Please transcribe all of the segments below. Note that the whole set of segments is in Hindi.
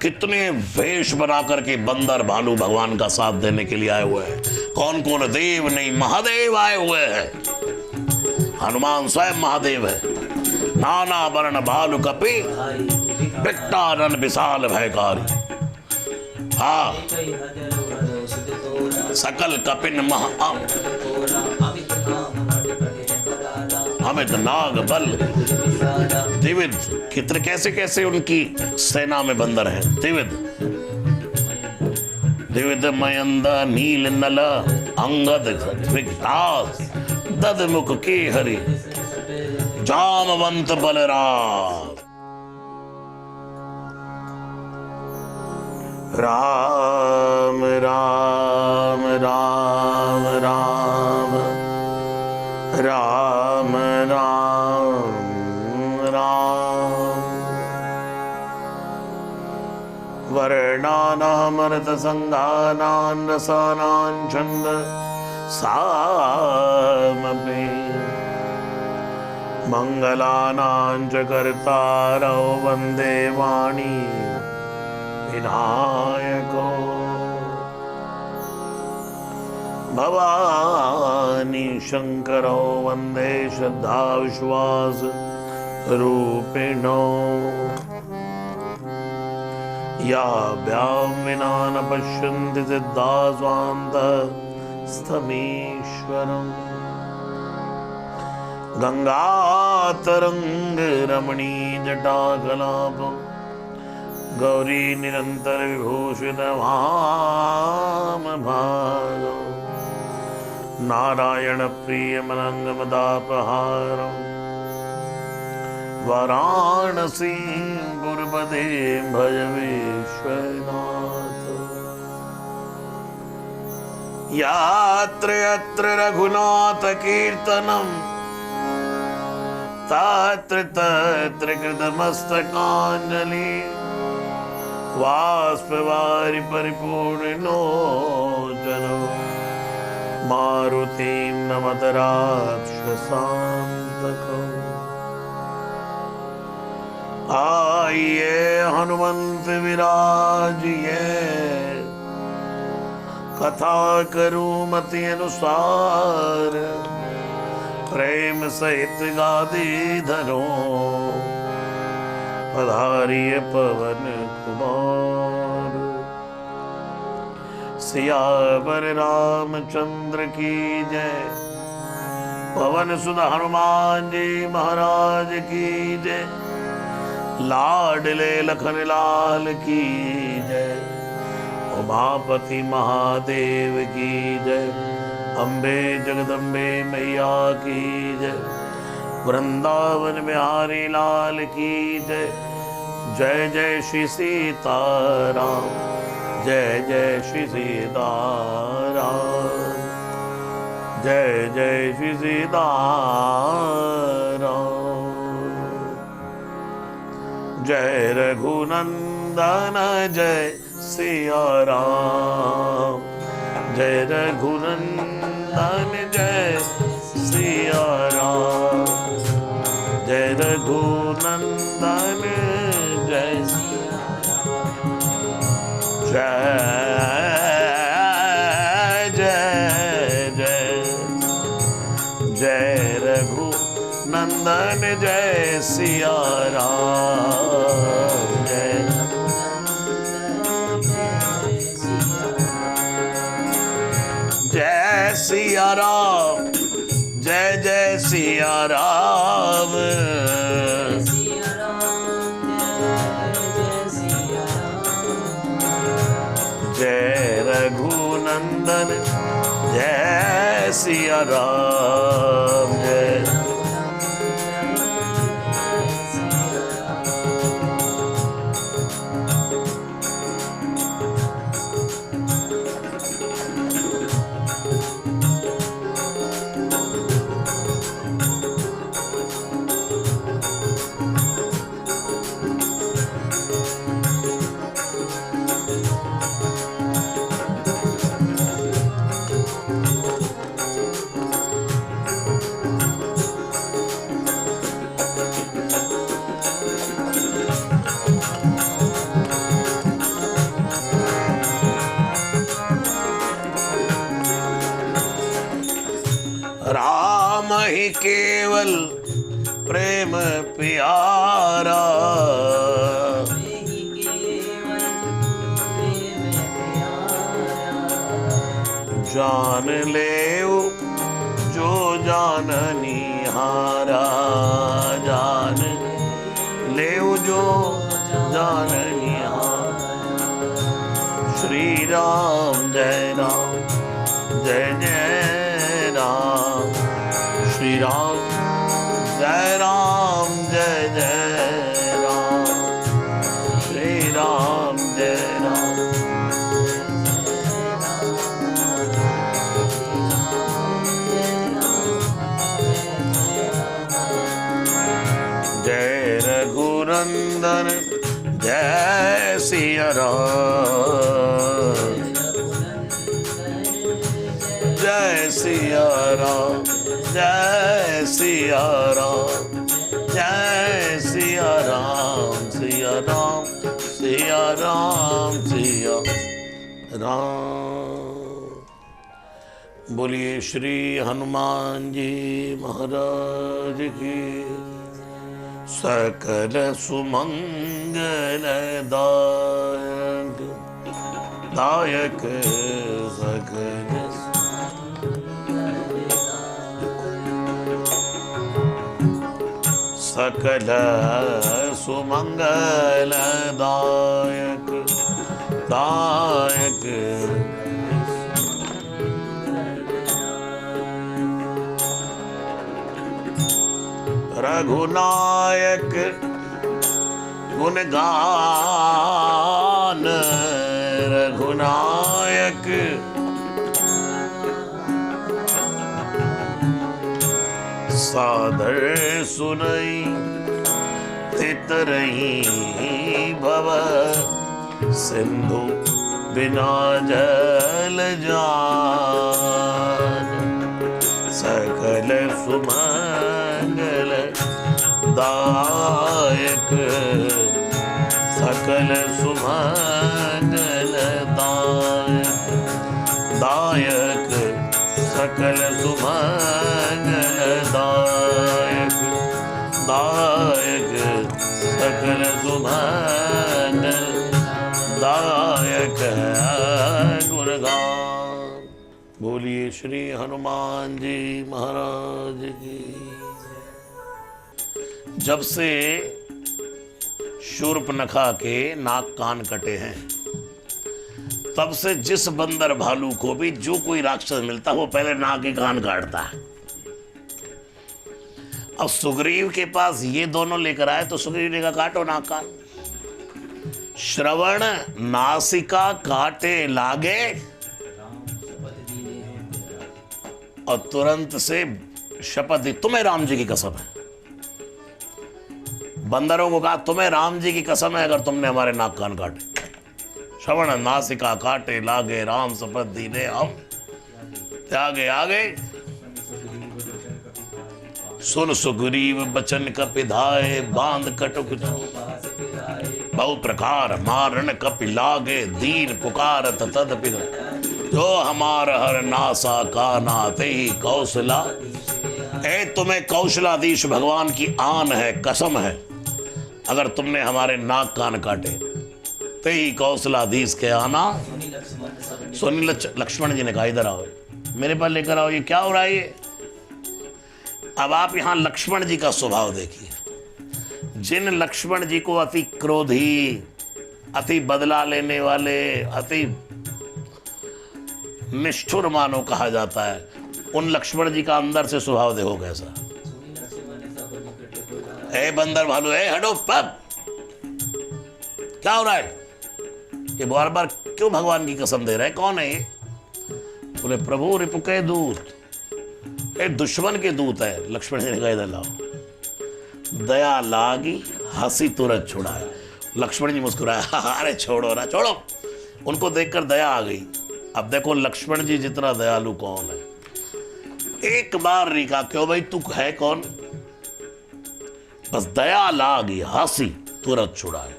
कितने वेश बना करके बंदर भालू भगवान का साथ देने के लिए आए हुए हैं। कौन कौन? देव नहीं, महादेव आए हुए हैं। हनुमान स्वयं महादेव है। नाना वर्ण भालु कपि बिट्टानन विशाल भयकारी। हाँ, सकल कपिन महा अमित नाग बल त्रिविध। कितने कैसे कैसे उनकी सेना में बंदर है। त्रिविध मयंद नील नल अंगद विकटास दद मुख के हरि जामवंत बलराम। राम राम राम राम राम राम राम। वर्णानामृत संगानां रसानां छंद सामपि मंगलानां च कर्तारौ वन्दे वाणी विनायको। भवानी शंकरो वन्दे श्रद्धा विश्वास रूपिणो। याभ्यां विना न पश्यन्ति सिद्धा स्वान्तः स्तमीश्वरम्। गंगातरंग रमणी जटाकलापम् गौरी निरंतर विभूषित भागो। नारायण प्रिय मलंग मदापहारम् वाराणसी पुरपदे भज विश्वनाथ। यात्र यत्र रघुनाथ कीर्तनम् तत्र तत्र कृतमस्तकाञ्जलि। वाष्पवारि परिपूर्णलोचनो मारुतिं नमत राक्षसान्तकम्। आइए हनुमंत विराजिए कथा करूं मति अनुसार। प्रेम सहित गादी धरो पधारिए पवन कुमार। सियावर रामचंद्र की जय। पवन सुत हनुमान जी महाराज की जय। लाडले लखन लाल की जय। उमापति महादेव की जय। अम्बे जगदम्बे मैया की जय। वृंदावन बिहारी लाल की जय। जय जय श्री सीताराम। जय जय श्री सीताराम। जय जय श्री सीताराम। जय रघुनंदन जय सिया राम। जय रघुनंदन जय सिया राम। जय रघुनंदन जय जय जय जय जय रघुनंदन जय सिया राम। जय जय सिया राम। जय जय सिया राम। जय रघुनंदन जय सिया राम। जय केवल प्रेम प्यारा, जान ले जो जाननिहारा, जान ले जो जाननिहारा। श्री राम जय राम जय जय राम, श्री राम जय राम जय जय राम, श्री राम जय राम। जय रघुनंदन जय सिया राम, जय सिया राम जय सिया राम, जय सिया राम सिया राम सिया राम सिया राम। बोलिए श्री हनुमान जी महाराज की। सकल सुमंगल दायक दायक सकल सकल सुमंगल दायक दायक। रघुनायक गुणगान रघुनायक, सादर सुनई तितरही भव, सिंधु बिना जल जान। सकल सुमंगल दायक सकल सुमंगल दायक दायक, सकल सुमंगल दायक दायक, सकल सुमंगल दायक गुणगान। बोलिए श्री हनुमान जी महाराज की। जब से शूर्पणखा के नाक कान कटे हैं, तब से जिस बंदर भालू को भी जो कोई राक्षस मिलता है वो पहले नाक के कान काटता है। अब सुग्रीव के पास ये दोनों लेकर आए तो सुग्रीव ने कहा काटो नाक कान। श्रवण नासिका काटे लागे, और तुरंत से शपथ दी तुम्हें राम जी की कसम है। बंदरों को कहा तुम्हें राम जी की कसम है अगर तुमने हमारे नाक कान काटे। श्रवण नासिका काटे लागे, राम शपथ दीने हम त्यागे आगे। सुन सुग्रीव बचन कपिधाए, बांध कटुक बहु प्रकार मारण कपि लागे, दीन पुकारत तदपि जो हमार हर नासा का नाते ही कौशला। ए तुम्हें कौशलाधीश भगवान की आन है, कसम है, अगर तुमने हमारे नाक कान काटे ते ही कौशलाधीश के आना। सोनी लक्ष्मण जी ने कहा इधर आओ, मेरे पास लेकर आओ, ये क्या हो रहा है ये। अब आप यहाँ लक्ष्मण जी का स्वभाव देखिए। जिन लक्ष्मण जी को अति क्रोधी, अति बदला लेने वाले, अति निष्ठुर मानो कहा जाता है, उन लक्ष्मण जी का अंदर से स्वभाव देखो कैसा। ए बंदर भालू, ए हटो पप, क्या हो रहा है ये, बार बार क्यों भगवान की कसम दे रहे हैं, कौन है ये। बोले प्रभु रिपु के दूत, एक दुश्मन के दूत है। लक्ष्मण जी ने कहा इधर लाओ। दया लागी हंसी तुरंत छुड़ाए। लक्ष्मण जी मुस्कुराया, अरे छोड़ो ना, छोड़ो। उनको देखकर दया आ गई। अब देखो लक्ष्मण जी जितना दयालु कौन है। एक बार नहीं कहा क्यों भाई तू है कौन, बस दया लागी हंसी तुरंत छुड़ाए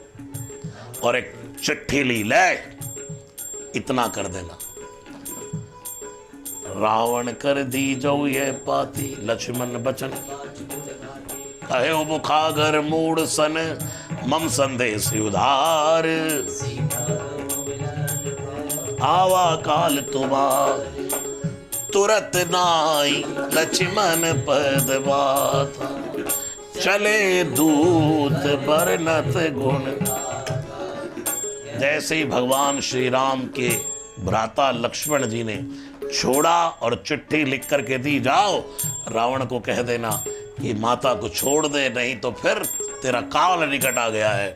और एक चिट्ठी ली, ले इतना कर देना। रावण कर दी जो ये पाती, लक्ष्मण बचन कहे मुखागर मूड सन, मम संदेश उधार। आवा काल तुम्हार तुरत नाई, लक्ष्मण पद बात, चले दूत बरनत गुण। जैसे ही भगवान श्री राम के भ्राता लक्ष्मण जी ने छोड़ा और चिट्ठी लिख करके दी, जाओ रावण को कह देना कि माता को छोड़ दे, नहीं तो फिर तेरा काल निकट आ गया है।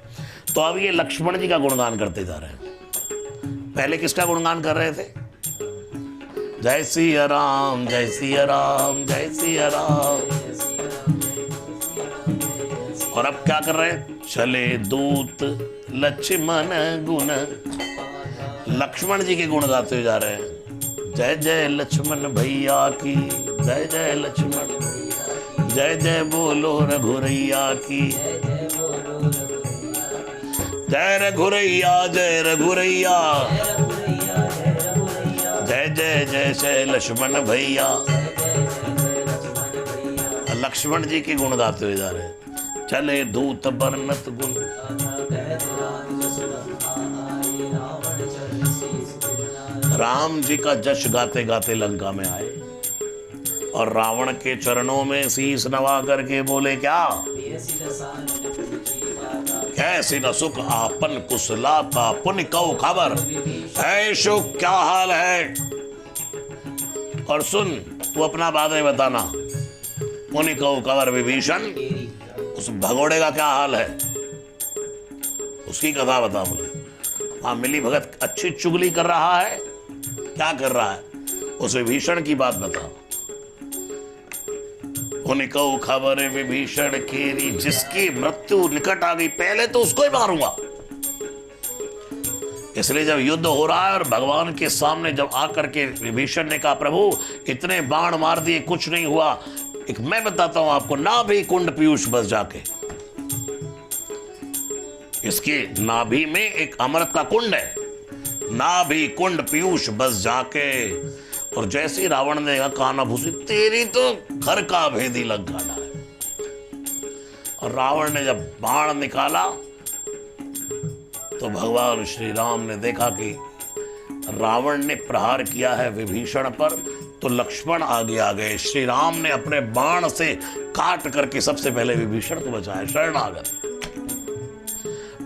तो अब ये लक्ष्मण जी का गुणगान करते जा रहे हैं। पहले किसका गुणगान कर रहे थे? जय सिया राम, जय सिया राम, जय सिया राम। और अब क्या कर रहे हैं? चले दूत लक्ष्मण गुण, लक्ष्मण जी के गुण गाते हुए जा रहे हैं। जय जय लक्ष्मण भैया की, जय जय लक्ष्मण, जय जय बोलो रघुरैया की, जय रघुरैया, जय रघुरैया, जय जय जय जय लक्ष्मण भैया। लक्ष्मण जी के गुण गाते हुए जा रहे हैं। चले दूत बरनत गुण, राम जी का जश गाते गाते लंका में आए और रावण के चरणों में शीश नवा करके बोले क्या? कैसी न सुख आपन कुशलाता, पुण्य कौ खबर, ऐ शुक क्या हाल है? और सुन, तू अपना बातें बताना। पुण्य कौ खबर विभीषण, उस भगोड़े का क्या हाल है? उसकी कथा बता मुझे। हाँ, मिली भगत अच्छी चुगली कर रहा है, क्या कर रहा है? उस विभीषण की बात बता। उनको खबर विभीषण केरी, जिसकी मृत्यु निकट आ गई, पहले तो उसको ही मारूंगा। इसलिए जब युद्ध हो रहा है और भगवान के सामने जब आकर के विभीषण ने कहा, प्रभु इतने बाण मार दिए कुछ नहीं हुआ, एक मैं बताता हूं आपको, नाभि कुंड पीयूष बस जाके, इसके नाभि में एक अमृत का कुंड है, नाभि कुंड पीयूष बस जाके। और जैसे ही रावण ने कहा, काना भूसी तेरी तो घर का भेदी लग गाना है। और रावण ने जब बाण निकाला तो भगवान श्री राम ने देखा कि रावण ने प्रहार किया है विभीषण पर, तो लक्ष्मण आगे आ गए। श्री राम ने अपने बाण से काट करके सबसे पहले विभीषण को बचाया, शरणागत।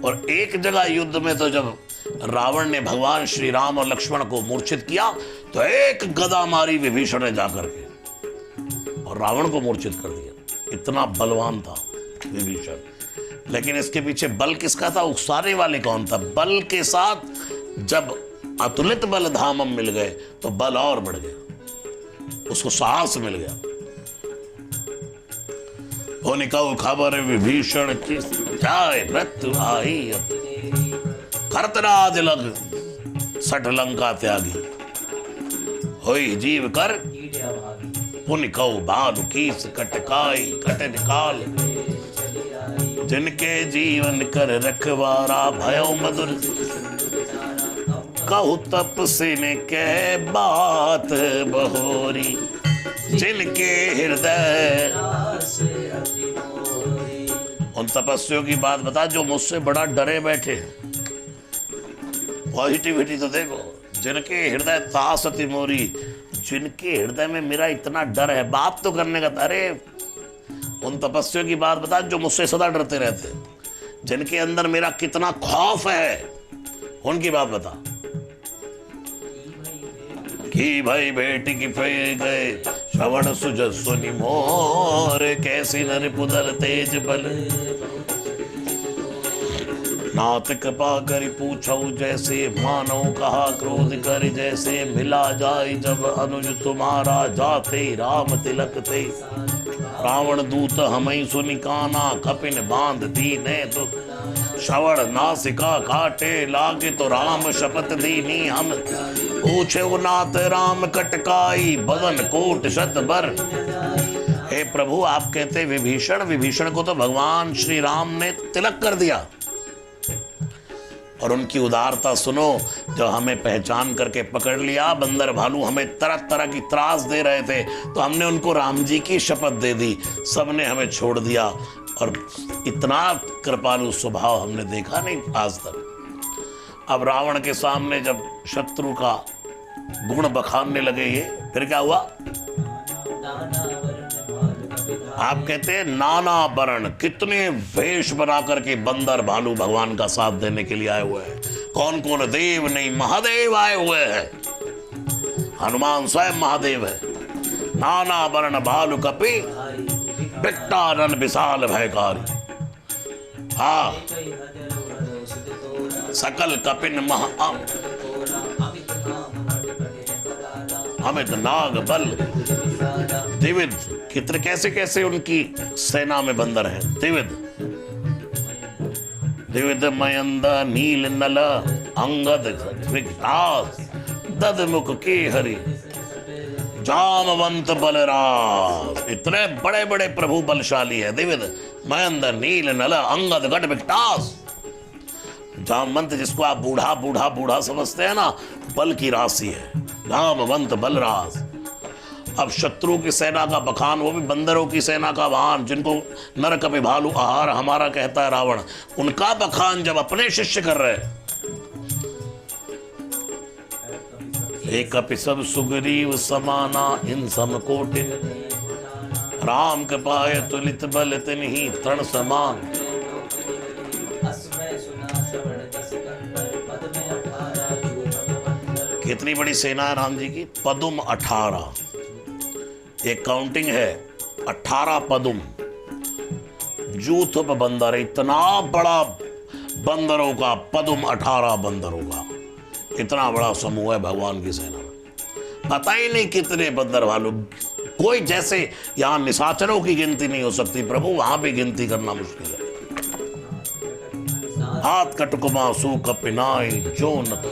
और एक जगह युद्ध में तो जब रावण ने भगवान श्री राम और लक्ष्मण को मूर्छित किया तो एक गदा मारी विभीषण ने जाकर के और रावण को मूर्छित कर दिया। इतना बलवान था विभीषण। लेकिन इसके पीछे बल किसका था? उकसाने वाले कौन था? बल के साथ जब अतुलित बल धामम मिल गए तो बल और बढ़ गया, उसको साहस मिल गया। निकाऊ खबर विभीषण की, जाए मृत्यु आई खरतराज लग, सठ लंका त्यागी, होई जीव कर पुण्य कौ भानु कीस, कटकाई कट निकाल, जिनके जीवन कर रखवारा, भयो मधुर कहु तपस्वी के बात बहोरी, जिनके हृदय। उन तपस्वियों की बात बता जो मुझसे बड़ा डरे बैठे। पॉजिटिविटी तो देखो, जिनके हृदय तासति मोरी, जिनके हृदय में मेरा इतना डर है, बात तो करने का। अरे उन तपस्वियों की बात बता जो मुझसे सदा डरते रहते, जिनके अंदर मेरा कितना खौफ है, उनकी बात बता। कि भाई बेटी की फे गए श्रवण सुज सुनि मोर, कैसी नर पुदल तेज बल, नाथ कृपा करी पूछऊ जैसे, मानो कहा क्रोध कर जैसे, मिला जाए जब अनुज तुम्हारा, जाते राम तिलक ते, रावण दूत हमई सुनि काना, कपिन बांध दीने तो, श्रवण नासिका काटे लागे, तो राम शपथ दीनी हम, पूछे नाथ राम कटकाई, बदन कोट शत बर। हे प्रभु, आप कहते विभीषण, विभीषण को तो भगवान श्री राम ने तिलक कर दिया, और उनकी उदारता सुनो। जो हमें पहचान करके पकड़ लिया, बंदर भालू हमें तरह तरह की त्रास दे रहे थे, तो हमने उनको राम जी की शपथ दे दी, सबने हमें छोड़ दिया। और इतना कृपालु स्वभाव हमने देखा नहीं आज तक। अब रावण के सामने जब शत्रु का गुण बखानने लगे ये, फिर क्या हुआ? आप कहते हैं नाना वर्ण, कितने वेश बना करके बंदर भालू भगवान का साथ देने के लिए आए हुए हैं। कौन कौन? देव नहीं महादेव आए हुए हैं। हनुमान स्वयं महादेव है। नाना वर्ण भालु कपि बिकटानन विशाल भयकारी। हाँ, सकल कपिन महा अमित नाग बल द्विविध। कितने कैसे कैसे उनकी सेना में बंदर है। द्विविध द्विविध मयंद नील नल अंगद विघ्नास दद मुख के हरि जामवंत बलराज। इतने बड़े बड़े प्रभु बलशाली है। द्विविध मयंद नील नल अंगद गढ़ विघ्नास। जामवंत जिसको आप बूढ़ा बूढ़ा बूढ़ा समझते हैं ना, बल की राशि है। जामवंत बलराज। अब शत्रु की सेना का बखान, वो भी बंदरों की सेना का वाहन, जिनको नर कपि भालू आहार हमारा कहता है रावण, उनका बखान जब अपने शिष्य कर रहे हैं। एक कपि सब सुग्रीव समाना इन समकोटि राम कृपाय तुलित बल तिन्हि तृण समान। कितनी बड़ी सेना है राम जी की? पदुम 18। एक काउंटिंग है 18 पदुम। जूथ बंदर, इतना बड़ा बंदरों का पदुम 18 बंदरों का, इतना बड़ा समूह है भगवान की सेना में। पता ही नहीं कितने बंदर भालू। कोई जैसे यहां निशाचरों की गिनती नहीं हो सकती प्रभु, वहां भी गिनती करना मुश्किल है। हाथ कटकुमा सू कपिनाई जो न।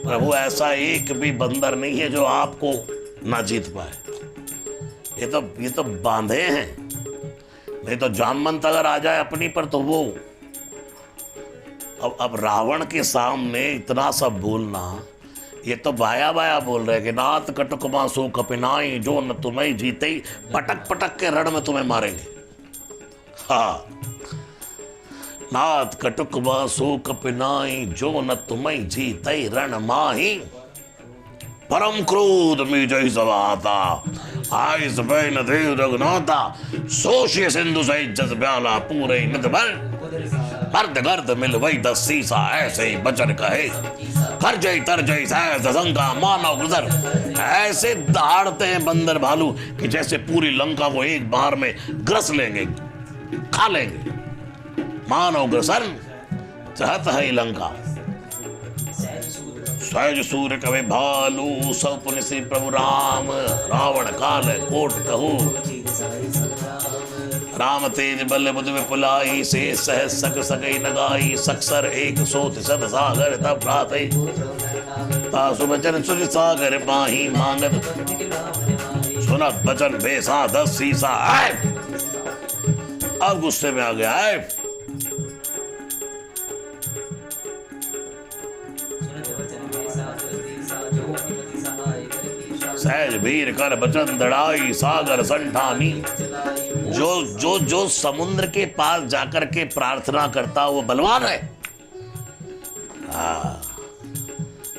प्रभु ऐसा एक भी बंदर नहीं है जो आपको ना जीत पाए। ये तो बांधे हैं। नहीं तो जामवंत अगर आ जाए अपनी पर तो वो। अब रावण के सामने इतना सब बोलना, ये तो बाया बाया बोल रहे कि नाथ कटुकमा सो कपिनाई जो न तुम्हें जीते ही पटक पटक के रण में तुम्हें मारेंगे। हाँ, नाथ कटुकमा सो कपिनाई जो न तुम्हें जीते रण माही परम क्रोध में जय सवाता आय सबैन देव रघुनाथा सोशिय सिंधु सहित जस ब्याला पूरे नित भर मर्द गर्द मिल वही 10 सीसा ऐसे ही बचन कहे कर जय तर जय सहसा मानव गुजर। ऐसे दहाड़ते हैं बंदर भालू कि जैसे पूरी लंका को एक बार में ग्रस लेंगे, खा लेंगे। मानव ग्रसन चाहता है लंका। सहज सूर्य कवे भालू सब पुण्य श्री प्रभु राम रावण काल कोट कहू राम तेज बल्ले बुध में पुलाई से सह सक सकई नगाई सक्सर एक सोत सद सागर तब प्रातई तासु बचन सुज सागर पाही मांगत सुनत बचन बेसा 10 सीसा। अब गुस्से में आ गया है। सहज वीर कर बचन दड़ाई सागर संठानी। जो समुद्र के पास जाकर के प्रार्थना करता वो बलवान है।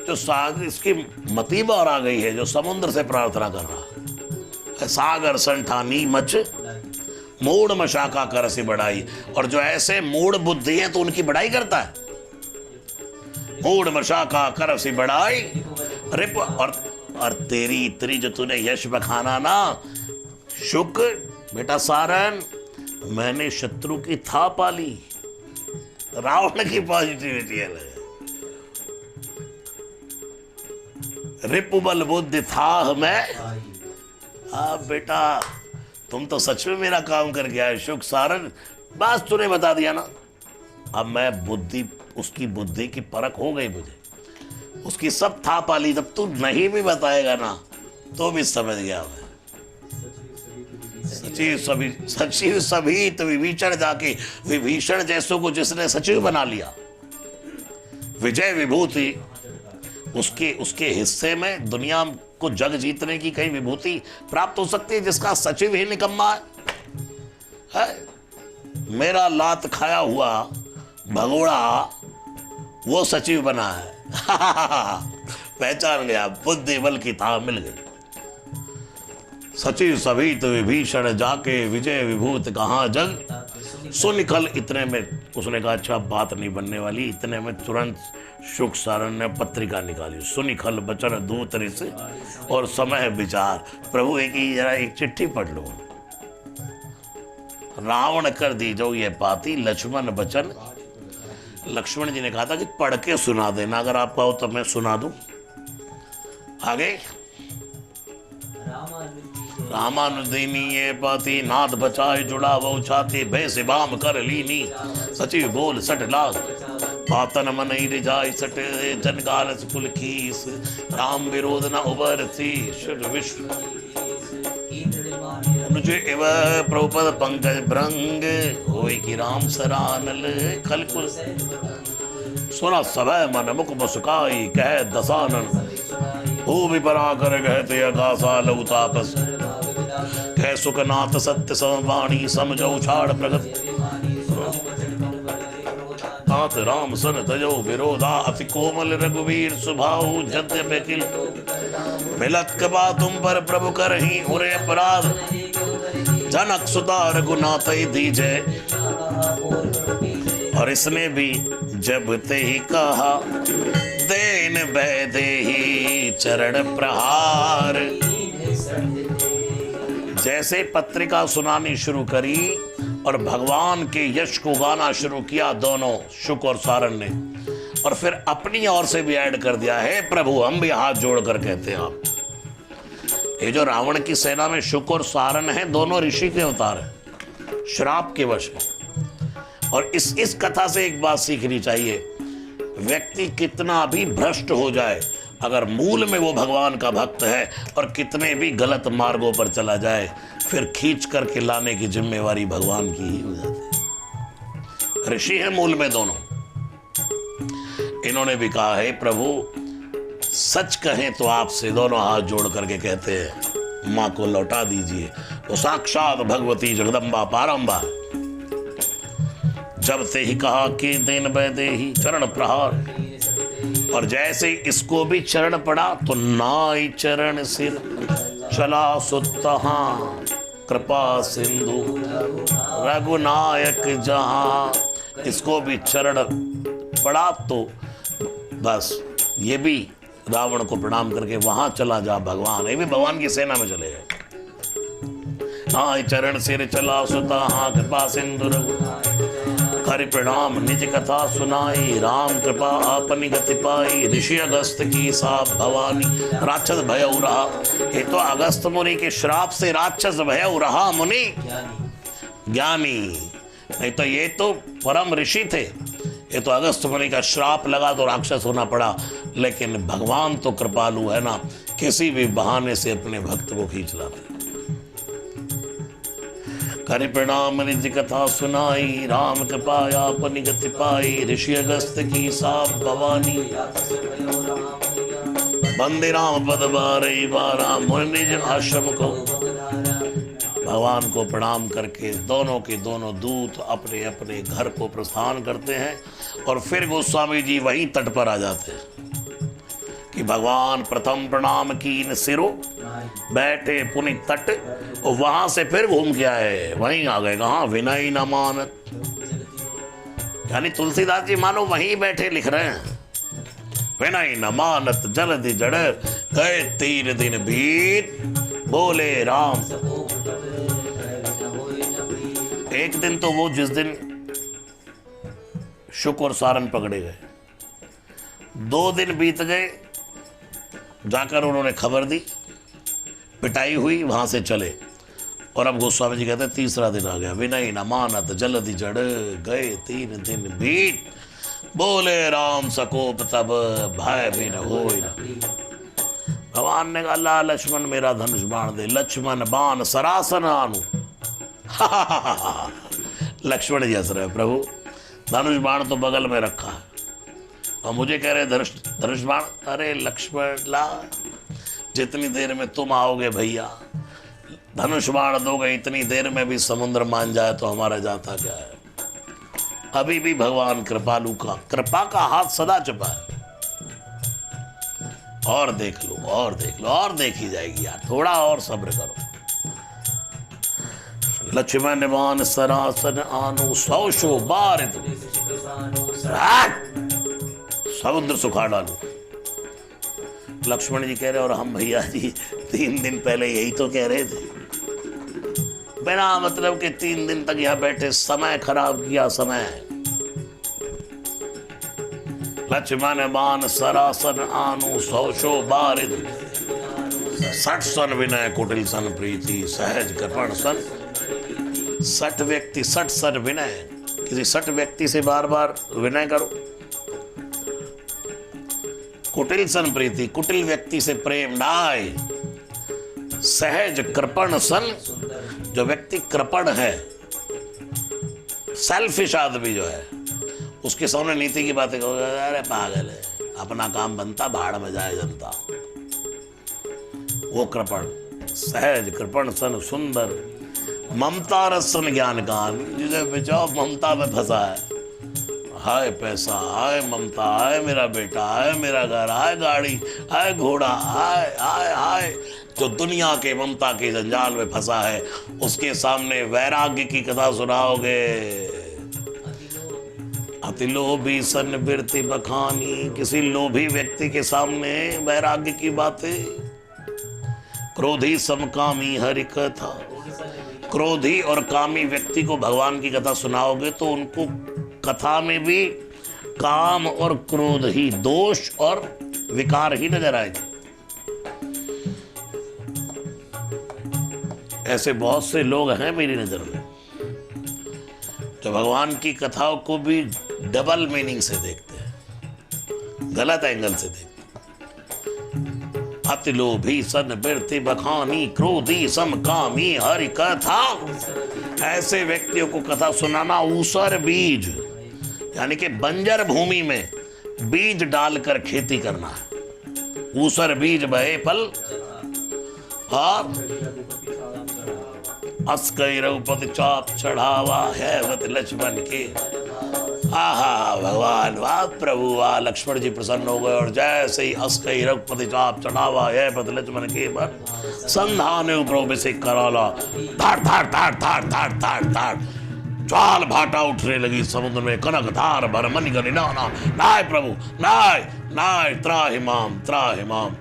जो सागर, इसकी मतीब और आ गई है जो समुद्र से प्रार्थना कर रहा। सागर संठानी मच मूड मशाका कर से बढ़ाई। और जो ऐसे मूड बुद्धि है तो उनकी बढ़ाई करता है। मूड मशाका कर से बढ़ाई रिप। और तेरी इतनी जो तूने यश बखाना ना शुक बेटा सारन, मैंने शत्रु की था पाली। रावण की पॉजिटिविटी है। रिपुबल बुद्धि था मैं। बेटा तुम तो सच में मेरा काम कर गया है शुक सारन। बस तूने बता दिया ना, अब मैं बुद्धि, उसकी बुद्धि की परख हो गई मुझे, उसकी सब था पाली। जब तू नहीं भी बताएगा ना तो भी समझ गया मैं। सचिव सभी तो विभीषण जाके विभीषण जैसों को जिसने सचिव बना लिया, विजय विभूति उसके उसके हिस्से में दुनिया को जग जीतने की कई विभूति प्राप्त हो सकती है जिसका सचिव ही निकम्मा है? मेरा लात खाया हुआ भगोड़ा वो सचिव बना है। पहचान गया, बुद्धि बल की ताह मिल गई। सचिव सभी तो विभीषण जाके विजय विभूत कहाँ जग सुनिखल। इतने में उसने कहा अच्छा बात नहीं बनने वाली। इतने में तुरंत शुक सारण ने पत्रिका निकाली, सुनिखल बचन दूत ऋष और समय विचार। प्रभु एक ही जरा एक चिट्ठी पढ़ लो। रावण कर दी जो ये पाती लक्ष्मण बचन। लक्ष्मण जी ने कहा था कि पढ़ के सुना देना, अगर आप कहो तो मैं सुना दूं। आगे रामानुदीनी ये पाती नाथ बचाए जुड़ा वो छाती भय से बाम कर लीनी सचिव बोल सट लाग पातन मन रिजाई सट जनगाल कुल खीस राम विरोध न उबरती शुद्ध विश्व मुझे एव प्रभुपद पंकज भ्रंग होई की राम सरानल खलकुल सुना सभय मन मुख मुस्काई कह दसानन हो भी पराकर कहते अगासा लघु तापस कह सुखनाथ सत्य समवाणी समझो छाड़ प्रगत तात राम सन तजो विरोधा अति कोमल रघुवीर सुभाऊ जद्यपि किल मिलत कबा तुम पर प्रभु कर ही उरे अपराध जनक सुता रघुनाथ दीजे। और इसने भी जब ते ही कहा देन वैदे ही चरण प्रहार। जैसे पत्रिका सुनानी शुरू करी और भगवान के यश को गाना शुरू किया दोनों शुक और सारण ने, और फिर अपनी ओर से भी ऐड कर दिया है प्रभु हम भी हाथ जोड़कर कहते हैं आप। ये जो रावण की सेना में शुक और सारण है दोनों ऋषि के अवतार हैं श्राप के वश में। और इस कथा से एक बात सीखनी चाहिए, व्यक्ति कितना भी भ्रष्ट हो जाए अगर मूल में वो भगवान का भक्त है और कितने भी गलत मार्गों पर चला जाए फिर खींच करके लाने की जिम्मेवारी भगवान की ही हो जाती है। ऋषि है मूल में दोनों। इन्होंने भी कहा है प्रभु सच कहें तो आपसे दोनों हाथ जोड़ करके कहते हैं मां को लौटा दीजिए। वो साक्षात भगवती जगदम्बा पारंबा। जब ते ही कहा कि देन वैदे ही चरण प्रहार, और जैसे इसको भी चरण पड़ा तो नाई चरण सिर चला सुतहा कृपा सिंधु रघुनायक जहां। इसको भी चरण पड़ा तो बस ये भी रावण को प्रणाम करके वहां चला जा भगवान। ये भी भगवान की सेना में चले गए। नाई चरण सिर चला सुतहा कृपा सिंधु हरि प्रणाम निज कथा सुनाई राम कृपा अपनी गति पाई ऋषि अगस्त की साप भवानी राक्षस भय रहा। ये तो अगस्त मुनि के श्राप से राक्षस भय रहा मुनि ज्ञानी, नहीं तो ये तो परम ऋषि थे। ये तो अगस्त मुनि का श्राप लगा तो राक्षस होना पड़ा। लेकिन भगवान तो कृपालु है ना, किसी भी बहाने से अपने भक्त को खींच लाते। करि प्रणाम निज कथा सुनाई राम कृपाया अपनी गति पाई ऋषि अगस्त की साप भवानी बंदे राम पद बारई बारा मुनि निज आश्रम को। भगवान को प्रणाम करके दोनों के दोनों दूत अपने अपने घर को प्रस्थान करते हैं और फिर गोस्वामी जी वहीं तट पर आ जाते हैं कि भगवान प्रथम प्रणाम कीन सिरो बैठे पुनित तट, और वहां से फिर घूम के आए वहीं आ गए कहाँ विनय न मानत। यानी तुलसीदास जी मानो वहीं बैठे लिख रहे हैं विनय न मानत जल्दी जड़ गए 3 दिन बीत बोले राम। एक दिन तो वो जिस दिन शुक और सारण पकड़े गए, 2 दिन बीत गए, जाकर उन्होंने खबर दी, पिटाई हुई, वहां से चले। और अब गोस्वामी जी कहते हैं 3रा दिन आ गया विनय न मानत जल्दी जड़ गए 3 दिन बीत बोले राम सकोप तब भय भी न हो। भगवान ने कहा ला लक्ष्मण मेरा धनुष बाण दे। लक्ष्मण बाण सरासन आनु। लक्ष्मण जी हंस रहे प्रभु धनुष बाण तो बगल में रखा है और मुझे कह रहे धनुष बाण। अरे लक्ष्मण ला, जितनी देर में तुम आओगे भैया धनुष बाण दोगे, इतनी देर में भी समुद्र मान जाए तो हमारा जाता क्या है। अभी भी भगवान कृपालु का, कृपा का हाथ सदा चुपा है। और देख लो, और देख लो, और देखी जाएगी यार, थोड़ा और सब्र करो। लक्ष्मण बाण सरासन आनु, 100 बार समुद्र सुखा डालू। लक्ष्मण जी कह रहे और हम भैया जी 3 दिन पहले यही तो कह रहे थे, बिना मतलब के 3 दिन तक यहां बैठे समय खराब किया समय। लक्ष्मण बाण सरासन आनु, 100 बारिद 60 सन विनय, कुटिल सन प्रीति, सहज कृपण सन। 60 व्यक्ति 60 सन विनय, किसी 60 व्यक्ति से बार बार विनय करो। कुटिल सन प्रीति, कुटिल व्यक्ति से प्रेम नाय। सहज कृपण सन, जो व्यक्ति कृपण है, सेल्फिश आदमी जो है, उसके सामने नीति की बातें कहोगे, अरे पागल है, अपना काम बनता भाड़ में जाए जनता। वो कृपण। सहज कृपण सन सुंदर, ममता रस सन ज्ञान कान, जिसे बिचाओ ममता में फंसा है। हाय पैसा, हाय ममता, हाय मेरा बेटा, हाय मेरा घर, हाय गाड़ी, हाय घोड़ा, हाय हाय हाय, जो दुनिया के ममता के जंजाल में फंसा है, उसके सामने वैराग्य की कथा सुनाओगे। अति लोभी सन बिरति बखानी, किसी लोभी व्यक्ति के सामने वैराग्य की बातें। क्रोधी समकामी हरि कथा, क्रोधी और कामी व्यक्ति को भगवान की कथा सुनाओगे तो उनको कथा में भी काम और क्रोध ही, दोष और विकार ही नजर आएंगे। ऐसे बहुत से लोग हैं मेरी नजर में जो भगवान की कथाओं को भी डबल मीनिंग से देखते हैं, गलत एंगल से देखते हैं। अति लोभी सन बिरति बखानी, क्रोधी समकामी हरि कथा। ऐसे व्यक्तियों को कथा सुनाना ऊसर बीज, यानी कि बंजर भूमि में बीज डालकर खेती करना है। ऊसर बीज बहे फल। और अस्कई रघुपति चाप चढ़ावा है वत लक्ष्मण के। आहा भगवान, वाह प्रभु, वाह। लक्ष्मण जी प्रसन्न हो गए और जैसे ही अस्कई रघुपति चाप चढ़ावा है वत लक्ष्मण के पर संधान उपरों से कराला, धाड़ धाड़ धाड़ धाड़ धाड़ धाड़ धाड़ ज्वाल भाटा उठने लगी समुद्र में। कनक धार भर मन गनि नाना, नाय प्रभु नाय नाय, त्राहिमाम त्राहिमाम।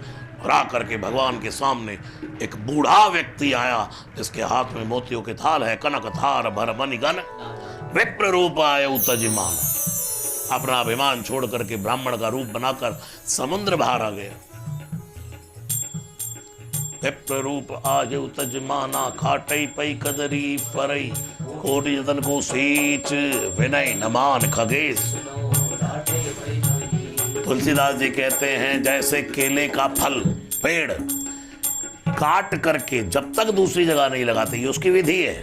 रा करके भगवान के सामने एक बूढ़ा व्यक्ति आया जिसके हाथ में मोतियों के थाल है। कनक थार भर मन गन, विप्र रूप आए उतजिमान। अपना अभिमान छोड़ करके ब्राह्मण का रूप बनाकर समुद्र बाहर आ गया। विप्र रूप आज उतजमाना, खाटई पई कदरी परई, कोटि जतन को सींच विनय नमान खगेश। तुलसीदास जी कहते हैं जैसे केले का फल पेड़ काट करके जब तक दूसरी जगह नहीं लगाते, ये उसकी विधि है,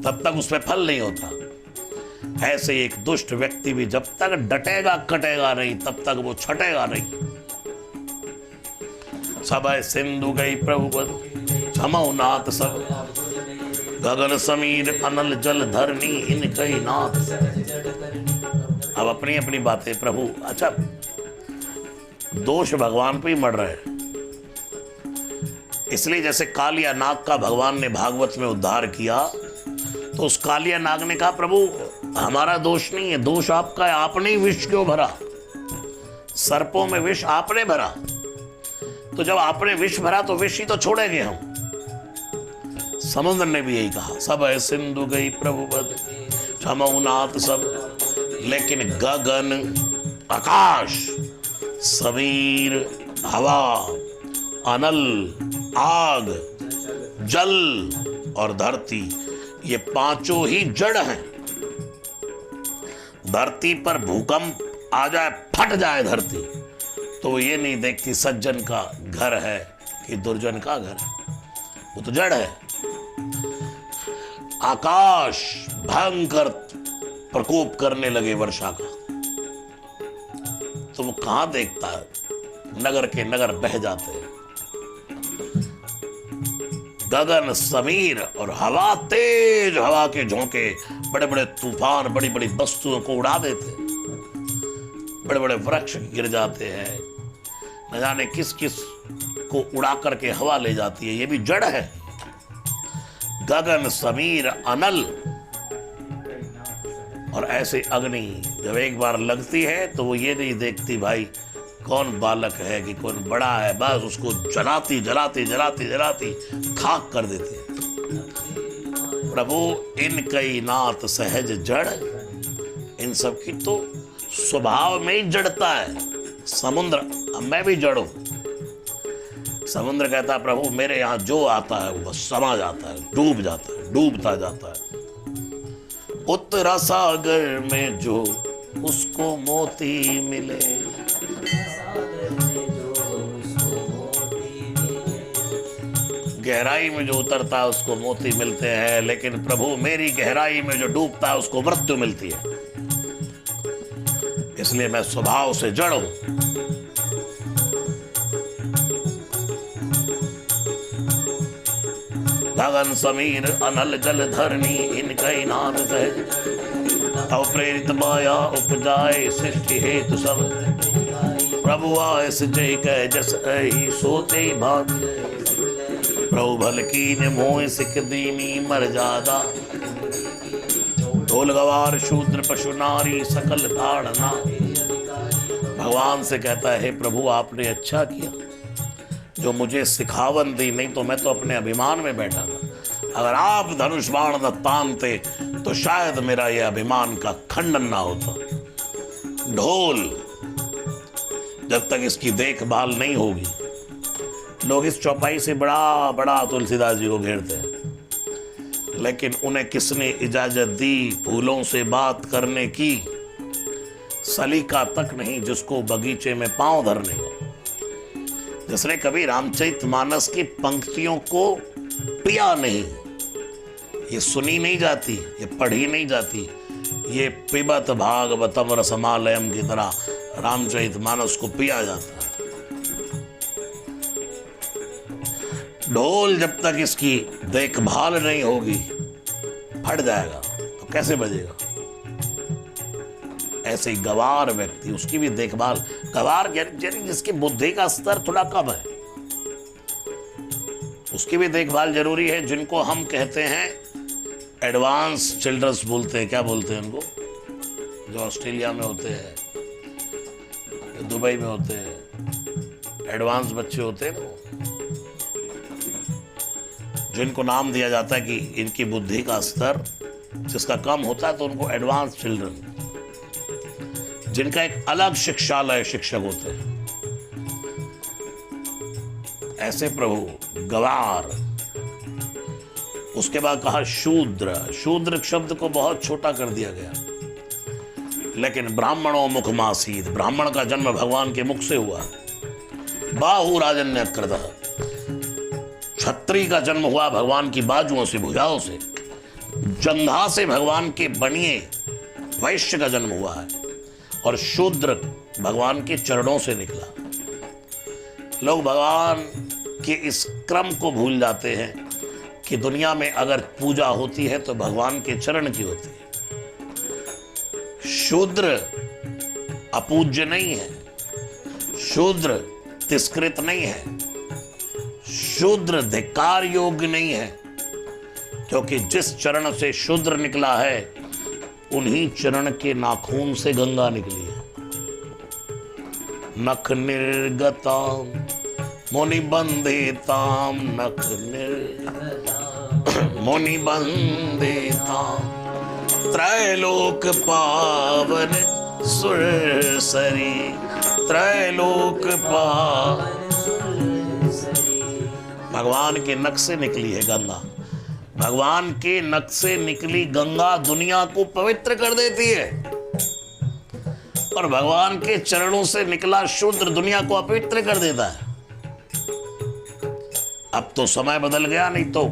तब तक उसमें फल नहीं होता। ऐसे एक दुष्ट व्यक्ति भी जब तक डटेगा कटेगा नहीं, तब तक वो छटेगा नहीं। सब सिंधु गई प्रभुपद, क्षमो नाथ सब गगन समीर अनल जल धरनी इन कई नाथ। अब अपनी अपनी बातें प्रभु। अच्छा, दोष भगवान पे ही मर रहे हैं, इसलिए जैसे कालिया नाग का भगवान ने भागवत में उद्धार किया तो उस कालिया नाग ने कहा प्रभु हमारा दोष नहीं है, दोष आपका है, आपने ही विष क्यों भरा, सर्पों में विष आपने भरा, तो जब आपने विष भरा तो विष ही तो छोड़ेंगे हम। समुद्र ने भी यही कहा, सब है सिंधु गई प्रभुपद, क्षमउनाथ सब। लेकिन गगन, आकाश, समीर, हवा, अनल, आग, जल और धरती, ये पांचों ही जड़ हैं। धरती पर भूकंप आ जाए, फट जाए धरती, तो वो ये नहीं देखती सज्जन का घर है कि दुर्जन का घर है, वो तो जड़ है। आकाश भयंकर प्रकोप करने लगे वर्षा का, तो वो कहां देखता है, नगर के नगर बह जाते हैं। गगन समीर और हवा तेज, हवा के झोंके, बड़े बड़े तूफान बड़ी बड़ी वस्तुओं को उड़ा देते, बड़े बड़े वृक्ष गिर जाते हैं, न जाने किस किस को उड़ा करके हवा ले जाती है, ये भी जड़ है। गगन समीर अनल, और ऐसे अग्नि जब एक बार लगती है तो वो ये नहीं देखती भाई कौन बालक है कि कौन बड़ा है, बस उसको जलाती जलाती जलाती जलाती खाक कर देती है। प्रभु इन कई नाथ सहज जड़, इन सब की तो स्वभाव में ही जड़ता है। समुद्र, मैं भी जड़ हूं। समुद्र कहता है प्रभु मेरे यहां जो आता है वो समा जाता है, डूब जाता है, डूबता जाता है। उत्तरा सागर में जो उसको मोती मिले, गहराई में जो उतरता है उसको मोती मिलते हैं, लेकिन प्रभु मेरी गहराई में जो डूबता है उसको मृत्यु मिलती है। इसलिए मैं स्वभाव से जड़ हूं। गगन समीर अनल जल धरनी इनकई नाथ सहज, तव प्रेरित माया उपजाए सृष्टि हेतु सब, प्रभु आय जय कह जस अहि सोते भाग, प्रभु भल कीन मोह सिख दीनी मर जादा, ढोल गवार शूद्र पशु नारी सकल ताड़ना। भगवान से कहता है हे प्रभु आपने अच्छा किया जो मुझे सिखावन दी, नहीं तो मैं तो अपने अभिमान में बैठा था। अगर आप धनुष बाण न तानते तो शायद मेरा यह अभिमान का खंडन ना होता। ढोल, जब तक इसकी देखभाल नहीं होगी, लोग इस चौपाई से बड़ा बड़ा तुलसीदास जी को घेरते हैं, लेकिन उन्हें किसने इजाजत दी फूलों से बात करने की? सलीका तक नहीं जिसको बगीचे में पांव धरने को, जिसने कभी रामचरितमानस की पंक्तियों को पिया नहीं। ये सुनी नहीं जाती, ये पढ़ी नहीं जाती, ये पिबत भागवतम रसमालयम की तरह रामचरितमानस को पिया जाता है। ढोल जब तक इसकी देखभाल नहीं होगी फट जाएगा, तो कैसे बजेगा? ऐसे ही गवार व्यक्ति, उसकी भी देखभाल, गवार जिसकी बुद्धि का स्तर थोड़ा कम है, उसकी भी देखभाल जरूरी है। जिनको हम कहते हैं एडवांस चिल्ड्रंस बोलते हैं, क्या बोलते हैं उनको, जो ऑस्ट्रेलिया में होते हैं, दुबई में होते हैं, एडवांस बच्चे होते हैं, जिनको नाम दिया जाता है कि इनकी बुद्धि का स्तर जिसका कम होता है तो उनको एडवांस चिल्ड्रन, जिनका एक अलग शिक्षालय शिक्षक होते हैं, ऐसे प्रभु गवार। उसके बाद कहा शूद्र। शूद्र शब्द को बहुत छोटा कर दिया गया, लेकिन ब्राह्मणों मुखमासीद, ब्राह्मण का जन्म भगवान के मुख से हुआ। बाहु राजन्य कृतः, क्षत्रिय का जन्म हुआ भगवान की बाजुओं से, भुजाओं से। जंघा से भगवान के बनिए वैश्य का जन्म हुआ है, और शूद्र भगवान के चरणों से निकला। लोग भगवान के इस क्रम को भूल जाते हैं कि दुनिया में अगर पूजा होती है तो भगवान के चरण की होती है। शूद्र अपूज्य नहीं है, शूद्र तिरस्कृत नहीं है, शूद्र धिक्कार योग्य नहीं है, क्योंकि जिस चरण से शूद्र निकला है उन्हीं चरण के नाखून से गंगा निकली है। नख निर्गताम मुनि बंदेताम, नख मुनि बंदेताम, त्रैलोक पावन सुरसरी, त्रैलोक पावन। भगवान के नख से निकली है गंगा। भगवान के नख से निकली गंगा दुनिया को पवित्र कर देती है, और भगवान के चरणों से निकला शूद्र दुनिया को अपवित्र कर देता है। अब तो समय बदल गया, नहीं तो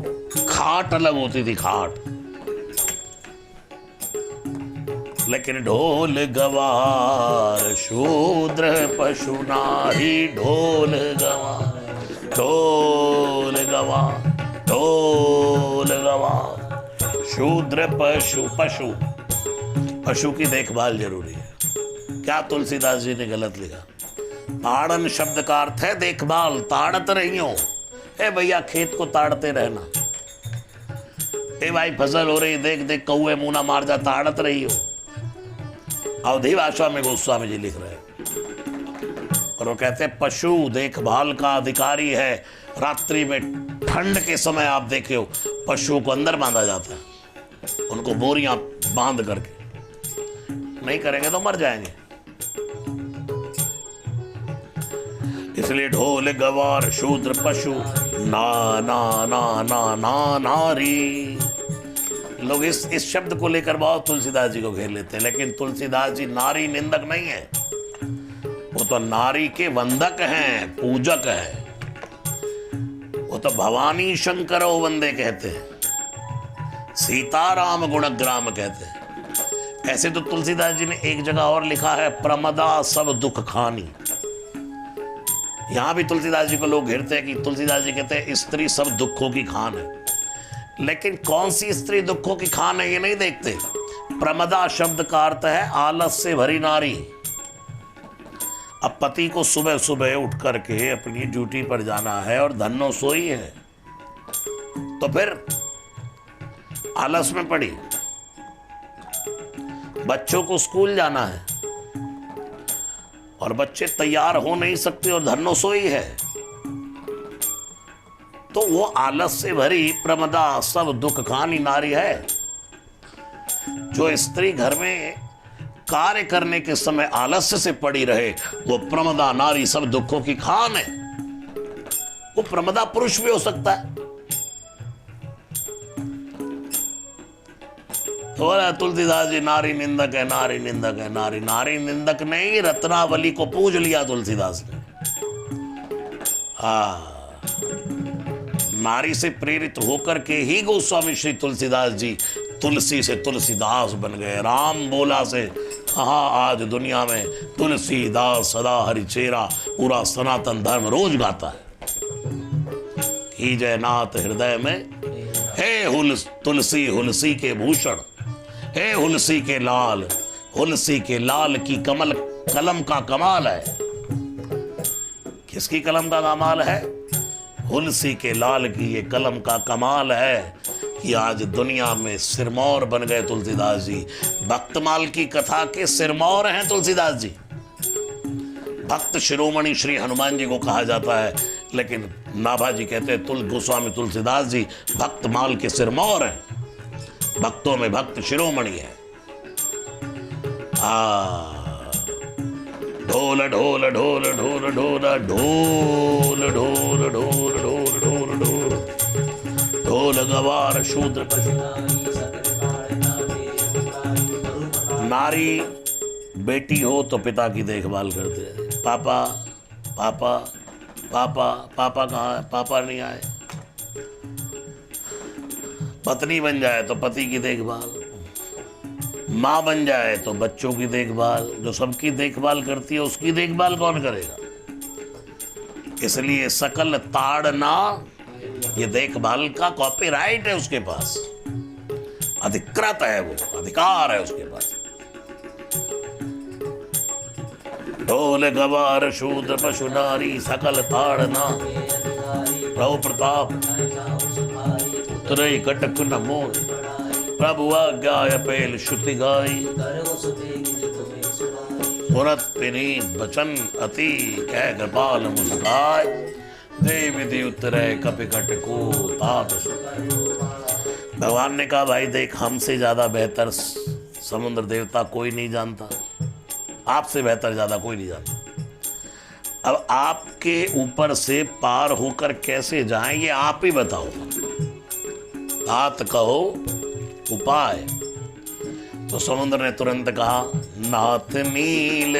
खाट अलग होती थी, खाट। लेकिन ढोल गवार शूद्र पशु नारी, ढोल गवार, ढोल गवार, ढोल गवार, शूद्र पशु, पशु पशु की देखभाल जरूरी है। क्या तुलसीदास जी ने गलत लिखा? ताड़न शब्द का अर्थ है देखभाल, ताड़त नहीं हो। ए भैया खेत को ताड़ते रहना, ए भाई फसल हो रही देख देख कौए मुंह ना मार जा, ताड़त रही हो। अवधी भाषा में गोस्वामी जी लिख रहे हैं। और वो कहते हैं पशु देखभाल का अधिकारी है। रात्रि में ठंड के समय आप देखे हो पशुओं को अंदर बांधा जाता है, उनको बोरियां बांध करके, नहीं करेंगे तो मर जाएंगे। इसलिए ढोल गवार शूद्र पशु ना ना ना ना ना नारी। लोग इस शब्द को लेकर बहुत तुलसीदास जी को घेर लेते हैं, लेकिन तुलसीदास जी नारी निंदक नहीं है, वो तो नारी के वंदक हैं, पूजक हैं। वो तो भवानी शंकरो वंदे कहते हैं, सीताराम गुणग्राम कहते हैं। ऐसे तो तुलसीदास जी ने एक जगह और लिखा है प्रमदा सब दुख खानी। यहां भी तुलसीदास जी को लोग घेरते हैं कि तुलसीदास जी कहते हैं स्त्री सब दुखों की खान है, लेकिन कौन सी स्त्री दुखों की खान है ये नहीं देखते। प्रमदा शब्द का अर्थ है आलस से भरी नारी। अब पति को सुबह सुबह उठ करके अपनी ड्यूटी पर जाना है और धन्नो सोई है, तो फिर आलस में पड़ी। बच्चों को स्कूल जाना है और बच्चे तैयार हो नहीं सकते और धन्नो सोई है, तो वो आलस से भरी प्रमदा सब दुख खानी नारी है। जो स्त्री घर में कार्य करने के समय आलस्य से पड़ी रहे, वो प्रमदा नारी सब दुखों की खान है। वो प्रमदा पुरुष भी हो सकता है। तो तुलसीदास जी नारी निंदक है, नारी निंदक है, नारी निंदक नहीं, रत्नावली को पूज लिया तुलसीदास ने। नारी से प्रेरित होकर के ही गोस्वामी श्री तुलसीदास जी तुलसी से तुलसीदास बन गए। राम बोला से कहा आज दुनिया में तुलसीदास सदा हरिचेरा, पूरा सनातन धर्म रोज गाता है। की जयनाथ हृदय में हे तुलसी हुलसी के भूषण, हे हुलसी के लाल, हुलसी के लाल की कलम का कमाल है। किसकी कलम का कमाल है? हुलसी के लाल की ये कलम का कमाल है कि आज दुनिया में सिरमौर बन गए तुलसीदास जी। भक्तमाल की कथा के सिरमौर हैं तुलसीदास जी। भक्त शिरोमणि श्री हनुमान जी को कहा जाता है, लेकिन नाभा जी कहते हैं गोस्वामी तुलसीदास जी भक्तमाल के सिरमौर हैं, भक्तों में भक्त शिरोमणि है। ढोल ढोल ढोल ढोल ढोल ढोल ढोल ढोल ढोल ढोल ढोल ढोल गवार शूद्र पशु। नारी बेटी हो तो पिता की देखभाल करते हैं। पापा पापा पापा पापा कहाँ है? पापा नहीं आए। पत्नी बन जाए तो पति की देखभाल, माँ बन जाए तो बच्चों की देखभाल। जो सबकी देखभाल करती है उसकी देखभाल कौन करेगा? इसलिए सकल ताड़ना, ये देखभाल का कॉपीराइट है उसके पास, अधिकृत है, वो अधिकार है उसके पास। ढोल गवार शूद्र पशु नारी सकल ताड़ना, प्रभु प्रताप उतरई कटक न मोल, प्रभु आज्ञा पेल श्रुति गाई, सुनत पिनी बचन अति कह कृपाल मुस्काय, देव विधि उतरे कपि कटको तात। भगवान ने कहा भाई देख, हमसे ज्यादा बेहतर समुद्र देवता कोई नहीं जानता, आपसे बेहतर ज्यादा कोई नहीं जानता। अब आपके ऊपर से पार होकर कैसे जाएं ये आप ही बताओ। तात कहो उपाय। तो समुद्र ने तुरंत कहा नाथ नील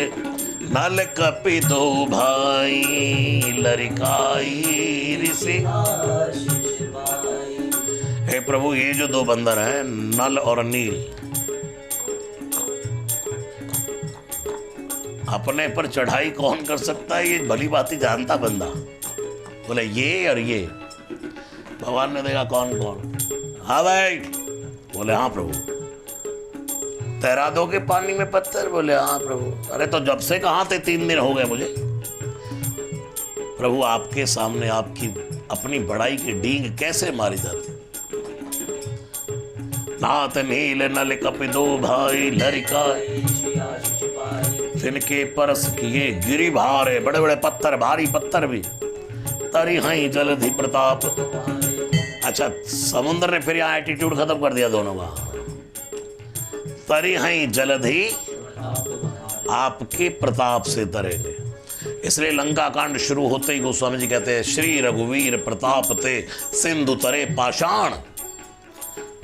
नल कपि दो भाई, लरिकाई ऋषि। हे प्रभु, ये जो दो बंदर हैं नल और नील, अपने पर चढ़ाई कौन कर सकता है, ये भली बात ही जानता बंदा। बोले ये और ये। भगवान ने देखा कौन कौन। हाँ भाई। बोले हाँ प्रभु। तैरा दोगे पानी में पत्थर? बोले हाँ प्रभु। अरे तो जब से कहाँ थे, 3 दिन हो गए मुझे। प्रभु आपके सामने आपकी अपनी बड़ाई की डींग कैसे मारी जाती। नाथ नील नल कपिदो भाई लरिका, तिनके परस किए गिरी भारे, बड़े बड़े पत्थर, भारी पत्थर भी। तरी हई जलधि प्रताप। अच्छा, समुद्र ने फिर यहाँ एटीट्यूड खत्म कर दिया दोनों का। तरी हई जलधि, आपके प्रताप से तरेंगे। इसलिए लंका कांड शुरू होते ही गोस्वामी जी कहते हैं श्री रघुवीर प्रताप ते सिंधु तरे पाषाण।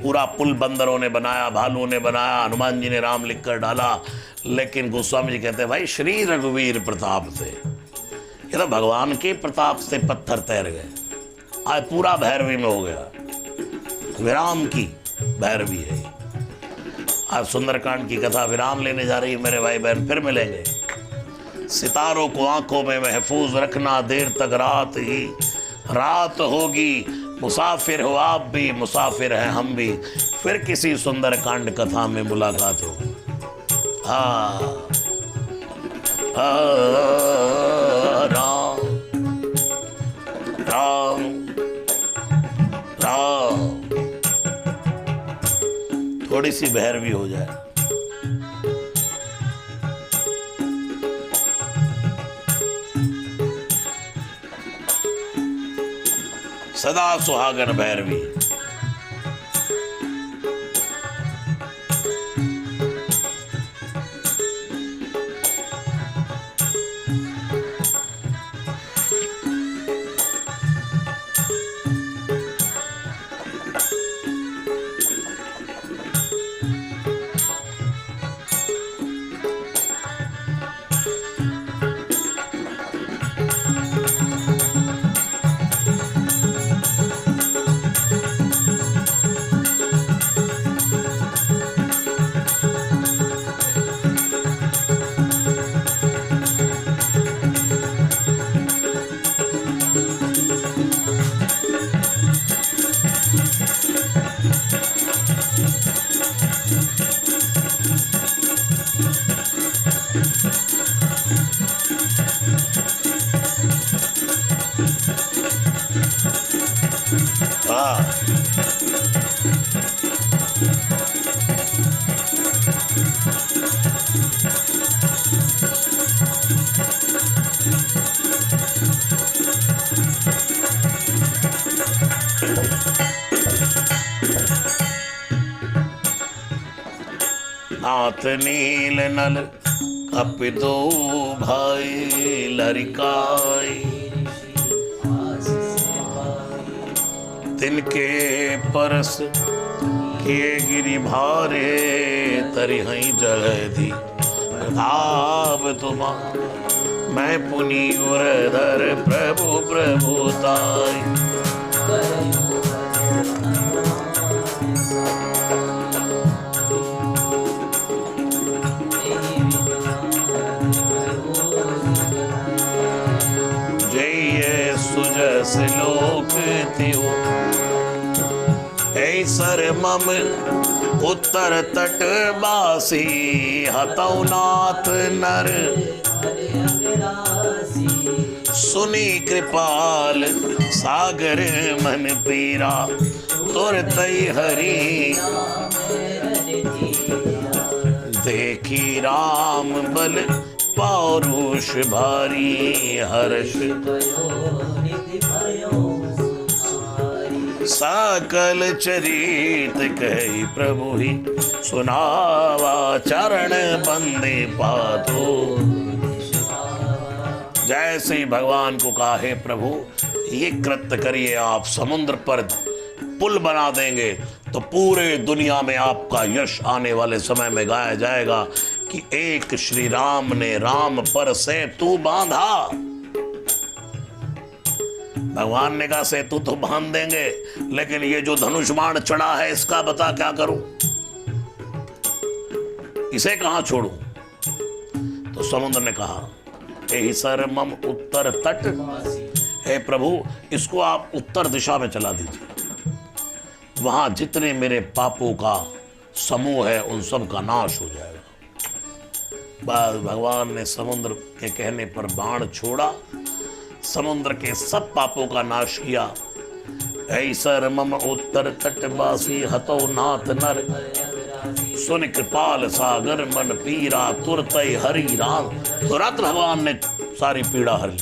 पूरा पुल बंदरों ने बनाया, भालुओं ने बनाया, हनुमान जी ने राम लिख कर डाला, लेकिन गोस्वामी जी कहते हैं भाई श्री रघुवीर प्रताप थे। ये तो भगवान के प्रताप से पत्थर तैर गए। आज पूरा भैरवी में हो गया, विराम की भैरवी है। आज सुंदरकांड की कथा विराम लेने जा रही है मेरे भाई बहन, फिर मिलेंगे। सितारों को आंखों में महफूज रखना, देर तक रात ही रात होगी। मुसाफिर हो आप भी, मुसाफिर हैं हम भी, फिर किसी सुंदरकांड कथा में मुलाकात होगी। राम राम राम। थोड़ी सी भैरवी हो जाए। सदा सुहागन भैरवी। नाथ नील नल कपिदो भाई लरिकाई, तिनके परस किए गिरि भारे, तरि हई जलधि प्रताप तुमा। मैं पुनि उरधर प्रभु प्रभुताई। सुजस लोक त्यो ऐसर मम उत्तर तट बासी, हतौ नाथ नर सुनी कृपाल सागर मन पीरा, तुरतई हरि देखी राम बल पौरुष भारी, हर्ष सकल चरित कही प्रभु ही, सुनावा चरण बंदे पादो। जैसे ही भगवान को कहा हे प्रभु ये कृत्य करिए, आप समुद्र पर पुल बना देंगे तो पूरे दुनिया में आपका यश आने वाले समय में गाया जाएगा कि एक श्री राम ने राम पर सेतु बांधा। भगवान ने कहा सेतु तो बांध देंगे, लेकिन ये जो धनुष बाण चढ़ा है इसका बता क्या करूं, इसे कहां छोड़ूं। तो समुद्र ने कहा, एहि सर मम उत्तर तट, हे प्रभु इसको आप उत्तर दिशा में चला दीजिए, वहां जितने मेरे पापों का समूह है उन सब का नाश हो जाएगा। बस भगवान ने समुद्र के कहने पर बाण छोड़ा, समुद्र के सब पापों का नाश किया। ऐसर मम उत्तर तटवासी हतो नाथ नर, सुन कृपाल सागर मन पीरा तुरत हरि राम। तुरंत भगवान ने सारी पीड़ा हर ली।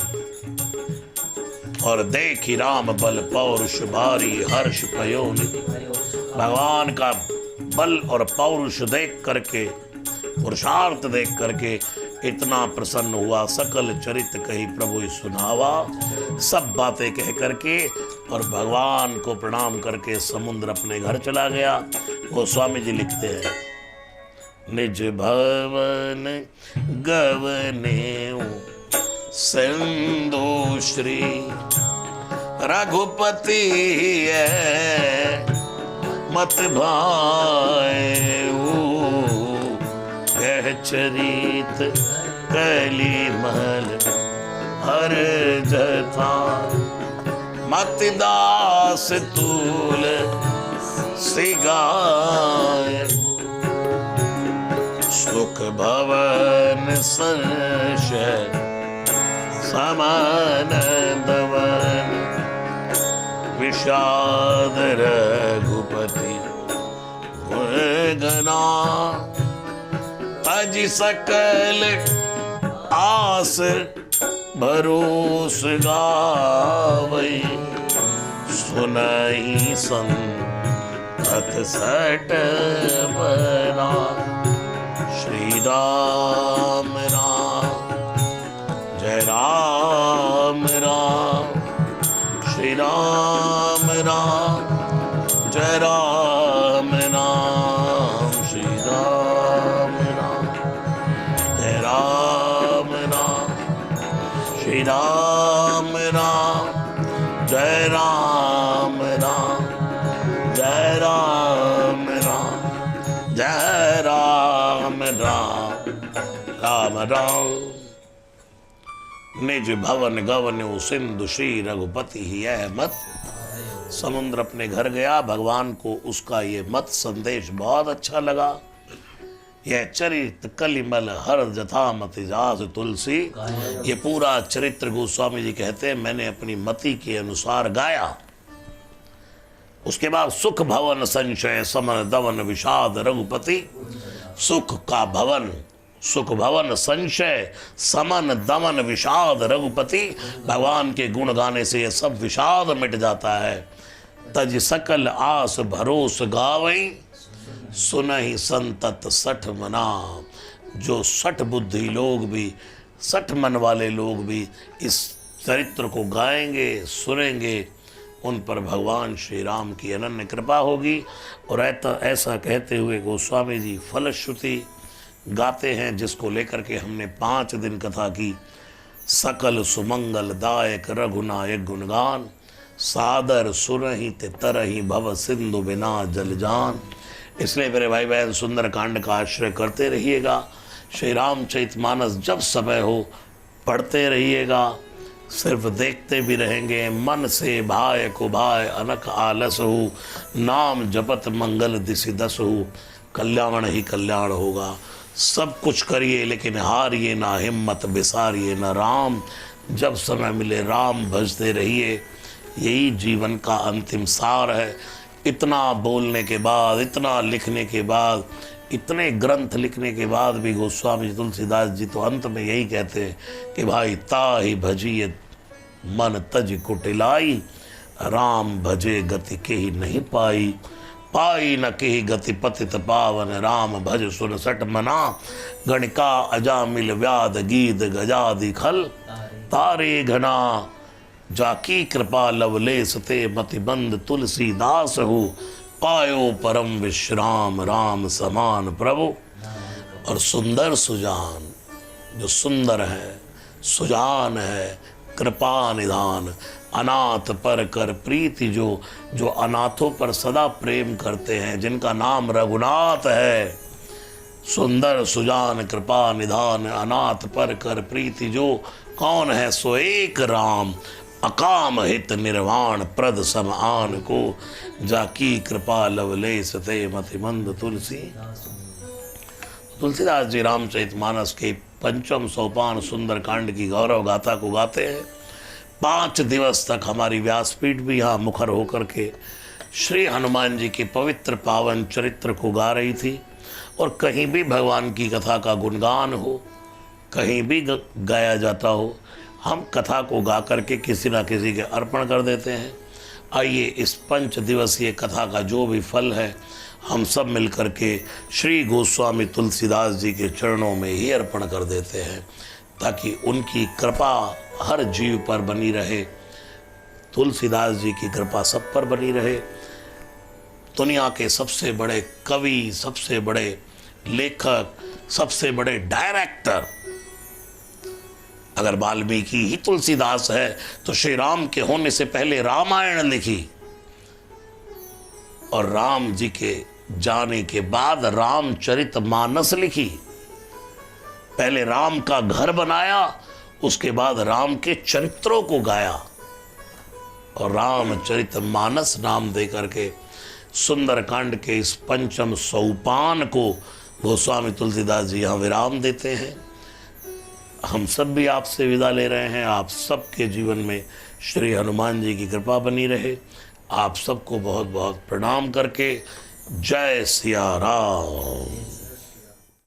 और देखी राम बल पौरुष भारी हर्ष पयो निधि, भगवान का बल और पौरुष देख करके, पुरुषार्थ देख करके इतना प्रसन्न हुआ। सकल चरित कही प्रभु सुनावा, सब बातें कह करके और भगवान को प्रणाम करके समुद्र अपने घर चला गया। गोस्वामी जी लिखते हैं, निज भवन गवने सिंधु श्री रघुपति है मत भाए चरित कली महल हर जथा मत दास तूल सिगाय सुख भवन संशय समान दवन विषाद रघुपति गना अज सकल आस भरोस गावै सुनई संत सट बना। श्री राम राम जय राम राम, श्री राम राम जय राम राम, श्री राम राम जय राम राम, श्री राम राम जय राम राम, जय राम राम जय राम राम, राम राम। निज भवन गवन्यु सिंधु श्री रघुपति ही यह मत। समुद्र अपने घर गया, भगवान को उसका ये मत संदेश बहुत अच्छा लगा। यह चरित्र कलिमल हर जथा मति जास तुलसी, ये पूरा चरित्र गोस्वामी जी कहते हैं मैंने अपनी मति के अनुसार गाया। उसके बाद सुख भवन संशय समन दवन विषाद रघुपति, सुख का भवन, सुख भवन संशय समन दमन विषाद रघुपति, भगवान के गुण गाने से ये सब विषाद मिट जाता है। तज सकल आस भरोस गावई सुनहि संतत सठ मना, जो सठ बुद्धि लोग भी, सठ मन वाले लोग भी इस चरित्र को गाएंगे सुनेंगे, उन पर भगवान श्री राम की अनन्य कृपा होगी। और ऐसा कहते हुए गोस्वामी जी फलश्रुति गाते हैं, जिसको लेकर के हमने 5 दिन कथा की। सकल सुमंगल दायक रघुनायक गुणगान, सादर सुरहि ते तरहि भव सिंधु बिना जल जान। इसलिए मेरे भाई बहन सुंदर कांड का आश्रय करते रहिएगा। श्री रामचरितमानस जब समय हो पढ़ते रहिएगा, सिर्फ देखते भी रहेंगे। मन से भाय को भाय अनक आलस हो, नाम जपत मंगल दिशि दस हो, कल्याण ही कल्याण होगा। सब कुछ करिए लेकिन हारिए ना हिम्मत, बिसारिए ना राम। जब समय मिले राम भजते रहिए, यही जीवन का अंतिम सार है। इतना बोलने के बाद, इतना लिखने के बाद, इतने ग्रंथ लिखने के बाद भी गोस्वामी तुलसीदास जी तो अंत में यही कहते हैं कि भाई ताहि भजिए मन तज कुटिलाई, राम भजे गति के ही नहीं पाई, पाई न के गति पतित पावन, राम भज सुन सट मना। गणिका अजामिल व्याध गीत गजादि खल, तारे घना जाकी कृपा लवलेस ते मतिबंध तुलसीदास हो, पायो परम विश्राम राम समान प्रभु। और सुंदर सुजान, जो सुंदर है, सुजान है, कृपा निधान, अनाथ पर कर प्रीति, जो अनाथों पर सदा प्रेम करते हैं, जिनका नाम रघुनाथ है। सुंदर सुजान कृपा निधान, अनाथ पर कर प्रीति जो, कौन है सो एक राम, अकाम हित निर्वाण प्रद समान को, जाकी कृपा लवलेस ते मति मंद तुलसी। तुलसीदास जी रामचरितमानस के पंचम सोपान सुंदर कांड की गौरव गाथा को गाते हैं। 5 दिवस तक हमारी व्यासपीठ भी यहाँ मुखर होकर के श्री हनुमान जी के पवित्र पावन चरित्र को गा रही थी। और कहीं भी भगवान की कथा का गुणगान हो, कहीं भी गाया जाता हो, हम कथा को गा करके किसी न किसी के अर्पण कर देते हैं। आइए इस 5 दिवसीय कथा का जो भी फल है हम सब मिलकर के श्री गोस्वामी तुलसीदास जी के चरणों में ही अर्पण कर देते हैं, ताकि उनकी कृपा हर जीव पर बनी रहे। तुलसीदास जी की कृपा सब पर बनी रहे। दुनिया के सबसे बड़े कवि, सबसे बड़े लेखक, सबसे बड़े डायरेक्टर अगर वाल्मीकि ही तुलसीदास है, तो श्री राम के होने से पहले रामायण लिखी और राम जी के जाने के बाद रामचरितमानस लिखी। पहले राम का घर बनाया, उसके बाद राम के चरित्रों को गाया और रामचरितमानस नाम दे करके सुंदरकांड के इस पंचम सोपान को गोस्वामी तुलसीदास जी यहाँ विराम देते हैं। हम सब भी आपसे विदा ले रहे हैं। आप सबके जीवन में श्री हनुमान जी की कृपा बनी रहे। आप सबको बहुत बहुत प्रणाम करके जय सिया राम।